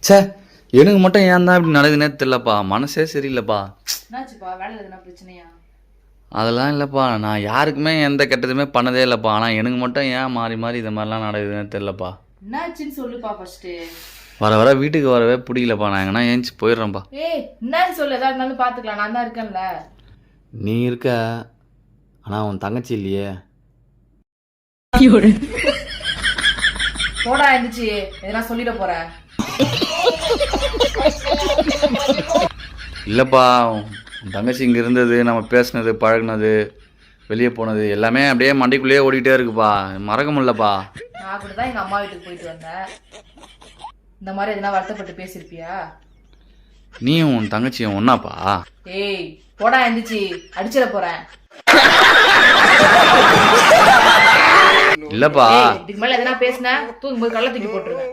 சே, எனக்கு மட்டும் ஏன் தான் இப்படி நடக்குதுன்னே தெரியலப்பா. மனசே சரியில்லைப்பா. என்னாச்சுப்பா, வேலையில் எதுனா பிரச்சனையா? அதெல்லாம் இல்லைப்பா. நான் யாருக்குமே எந்த கெட்டதுமே பண்ணதே இல்லைப்பா. ஆனால் எனக்கு மட்டும் ஏன் மாறி மாறி இது மாதிரிலாம் நடக்குதுன்னு தெரியலப்பா. என்னாச்சுன்னு சொல்லுப்பா ஃபர்ஸ்ட்டு. வர வர வீட்டுக்கு வரவே பிடிக்கலப்பா. நான் எங்கன்னா ஏஞ்சி போயிடுறேன்ப்பா. ஏய், என்னன்னு சொல்லு, எதா இருந்தாலும் பார்த்துக்கலாம், நான் தான் இருக்கேன்ல. நீ இருக்க, ஆனால் உன் தங்கச்சி இல்லையே. போடா இருந்துச்சு, எதனா சொல்லிட போறேன். இல்லைப்பா, உன் தங்கச்சி இங்கே இருந்தது, நம்ம பேசுனது, பழகுனது, வெளியே போனது எல்லாமே அப்படியே மண்டைக்குள்ளேயே ஓடிக்கிட்டே இருக்குப்பா. மறக்க முடியலப்பா. நான் கூட தான் எங்க அம்மா வீட்டுக்கு போயிட்டு வந்தேன். இந்த மாதிரி எதனா வருத்தப்பட்டு பேசியிருப்பியா? நீயும் உன் தங்கச்சியும் ஒன்னாப்பா? ஏய், போடா இருந்துச்சு, அடிச்சிட போறேன். இல்லப்பா. இதுக்கு மேல எதனா பேசின தூக்கும்போது கள்ள தூக்கி போட்டுருவேன்.